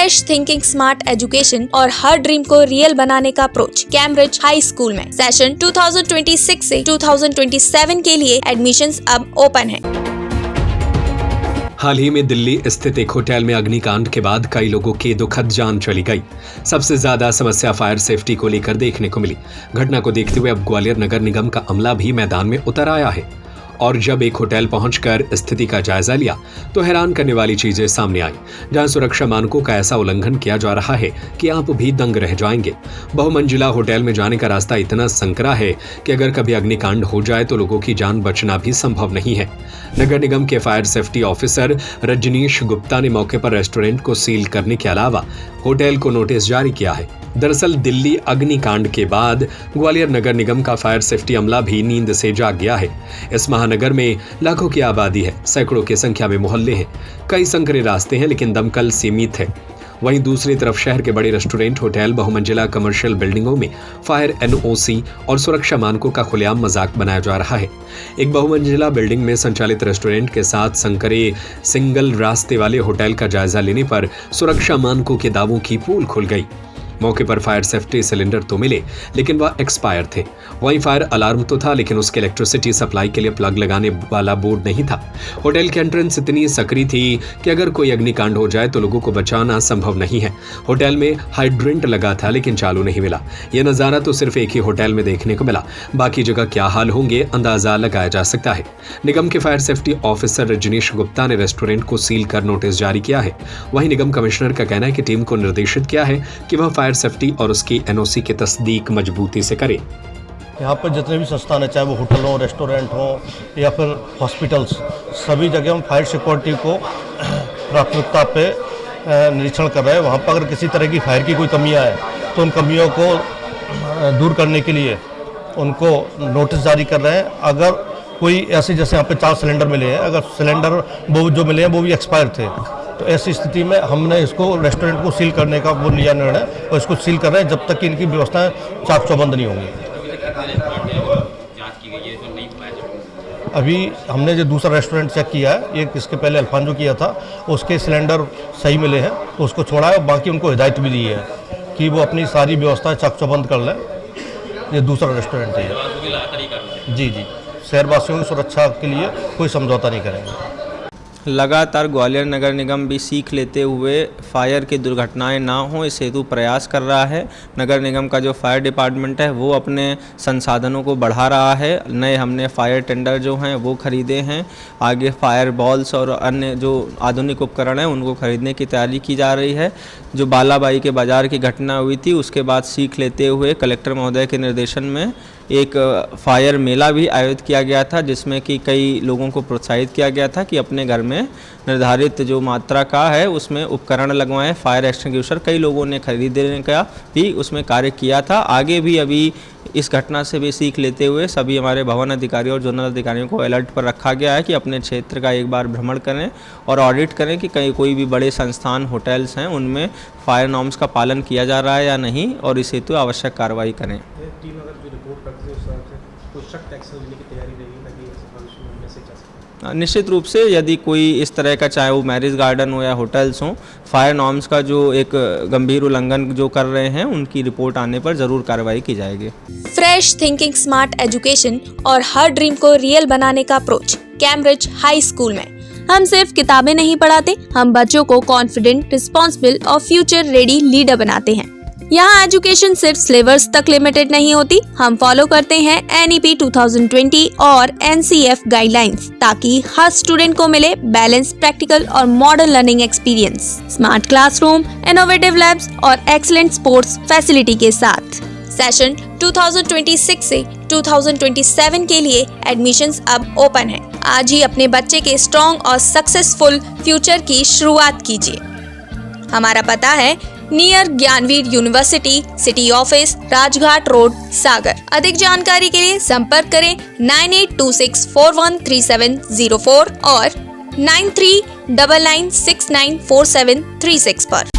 Fresh thinking, smart education और her dream को real बनाने का अप्रोच कैम्ब्रिज हाई स्कूल में। सेशन 2026 से 2027 के लिए एडमिशंस अब ओपन है। हाल ही में दिल्ली स्थित एक होटल में अग्निकांड के बाद कई लोगों की दुखद जान चली गई। सबसे ज्यादा समस्या फायर सेफ्टी को लेकर देखने को मिली। घटना को देखते हुए अब ग्वालियर नगर निगम का अमला भी मैदान में उतर आया है और जब एक होटल पहुंचकर स्थिति का जायजा लिया तो हैरान करने वाली चीजें सामने आई, जहां सुरक्षा मानकों का ऐसा उल्लंघन किया जा रहा है कि आप भी दंग रह जाएंगे। बहुमंजिला होटल में जाने का रास्ता इतना संकरा है कि अगर कभी अग्निकांड हो जाए तो लोगों की जान बचना भी संभव नहीं है। नगर निगम के fire safety officer Rajneesh Gupta ने मौके पर रेस्टोरेंट को सील करने के अलावा होटल को नोटिस जारी किया है। दरअसल दिल्ली अग्निकांड के बाद ग्वालियर नगर निगम का फायर सेफ्टी अमला भी नींद से जाग गया है। इस महानगर में लाखों की आबादी है, सैकड़ों की संख्या में मोहल्ले हैं, कई संकरे रास्ते हैं, लेकिन दमकल सीमित है। वहीं दूसरी तरफ शहर के बड़े रेस्टोरेंट, होटल, बहुमंजिला कमर्शियल बिल्डिंगों में फायर एनओसी और सुरक्षा मानकों का खुलेआम मजाक बनाया जा रहा है। एक बहुमंजिला बिल्डिंग में संचालित रेस्टोरेंट के साथ संकरे सिंगल रास्ते वाले होटल का जायजा लेने पर सुरक्षा मानकों के दावों की पोल खुल गई। मौके पर फायर सेफ्टी सिलेंडर तो मिले लेकिन वह एक्सपायर थे। वहीं फायर अलार्म तो था लेकिन उसके इलेक्ट्रिसिटी सप्लाई के लिए प्लग लगाने वाला बोर्ड नहीं था। होटल की एंट्रेंस इतनी सकरी थी कि अगर कोई अग्निकांड हो जाए तो लोगों को बचाना संभव नहीं है। होटल में हाइड्रेंट लगा था लेकिन चालू नहीं मिला। यह नजारा तो सिर्फ एक ही होटल में देखने को मिला, बाकी जगह क्या हाल होंगे अंदाजा लगाया जा सकता है। निगम के fire safety officer Rajneesh Gupta ने रेस्टोरेंट को सील कर नोटिस जारी किया है। वहीं निगम कमिश्नर का कहना है कि टीम को निर्देशित किया है कि वह फायर सेफ्टी और उसकी एनओसी की तस्दीक मजबूती से करे। यहाँ पर जितने भी संस्थान है, चाहे वो होटल हो, रेस्टोरेंट हो या फिर हॉस्पिटल्स, सभी जगह हम फायर सिक्योरिटी को प्राथमिकता पे निरीक्षण कर रहे हैं। वहाँ पर अगर किसी तरह की फायर की कोई कमियाँ है तो उन कमियों को दूर करने के लिए उनको नोटिस जारी कर रहे हैं। अगर कोई ऐसे, जैसे यहाँ पे 4 सिलेंडर मिले हैं, अगर सिलेंडर वो जो मिले हैं वो भी एक्सपायर थे, तो ऐसी स्थिति में हमने इसको रेस्टोरेंट को सील करने का वो लिया निर्णय और इसको सील कर रहे हैं जब तक कि इनकी व्यवस्थाएं चाक चौबंद नहीं होंगी। अभी हमने जो दूसरा रेस्टोरेंट चेक किया है, एक इसके पहले अल्फांजो किया था, उसके सिलेंडर सही मिले हैं तो उसको छोड़ा है और बाकी उनको हिदायत भी दी है कि वो अपनी सारी व्यवस्थाएं चाक चौबंद कर लें। ये दूसरा रेस्टोरेंट है जी, शहरवासियों की सुरक्षा के लिए कोई समझौता नहीं करेंगे। लगातार ग्वालियर नगर निगम भी सीख लेते हुए फायर की दुर्घटनाएं ना हो इस हेतु प्रयास कर रहा है। नगर निगम का जो फायर डिपार्टमेंट है वो अपने संसाधनों को बढ़ा रहा है। नए हमने फायर टेंडर जो हैं वो खरीदे हैं। आगे फायर बॉल्स और अन्य जो आधुनिक उपकरण हैं उनको खरीदने की तैयारी की जा रही है। जो बालाबाई के बाज़ार की घटना हुई थी उसके बाद सीख लेते हुए कलेक्टर महोदय के निर्देशन में एक फायर मेला भी आयोजित किया गया था, जिसमें कि कई लोगों को प्रोत्साहित किया गया था कि अपने घर में निर्धारित जो मात्रा का है उसमें उपकरण लगवाएं। फायर एक्सटिंग्विशर कई लोगों ने खरीदने का भी उसमें कार्य किया था। आगे भी अभी इस घटना से भी सीख लेते हुए सभी हमारे भवन अधिकारियों और जोनल अधिकारियों को अलर्ट पर रखा गया है कि अपने क्षेत्र का एक बार भ्रमण करें और ऑडिट करें कि कहीं कोई भी बड़े संस्थान, होटल्स हैं उनमें फायर नॉर्म्स का पालन किया जा रहा है या नहीं और इस हेतु आवश्यक कार्रवाई करें। टीम अगर जो रिपोर्ट करती है उस हिसाब से कुछ सख्त एक्शन लेने की तैयारी रहेगी ताकि मैसेज आ सके। निश्चित रूप से यदि कोई इस तरह का, चाहे वो मैरिज गार्डन हो या होटल्स हों, फायर नॉर्म्स का जो एक गंभीर उल्लंघन जो कर रहे हैं उनकी रिपोर्ट आने पर जरूर कार्रवाई की जाएगी। फ्रेश थिंकिंग, स्मार्ट एजुकेशन और हर ड्रीम को रियल बनाने का अप्रोच कैम्ब्रिज हाई स्कूल में। हम सिर्फ किताबें नहीं पढ़ाते, हम बच्चों को कॉन्फिडेंट, रिस्पॉन्सिबल और फ्यूचर रेडी लीडर बनाते हैं। यहाँ एजुकेशन सिर्फ सिलेबस तक लिमिटेड नहीं होती, हम फॉलो करते हैं NEP 2020 और NCF गाइडलाइंस ताकि हर स्टूडेंट को मिले बैलेंस, प्रैक्टिकल और modern learning experience, smart classroom, innovative labs और एक्सीलेंट स्पोर्ट्स फैसिलिटी के साथ। सेशन 2026 से 2027 के लिए एडमिशंस अब ओपन है। आज ही अपने बच्चे के स्ट्रॉन्ग और सक्सेसफुल फ्यूचर की शुरुआत कीजिए। हमारा पता है near Gyanveer university, city office, Rajghat road, Sagar. अधिक जानकारी के लिए संपर्क करें 9826413704 और 9399694736 पर।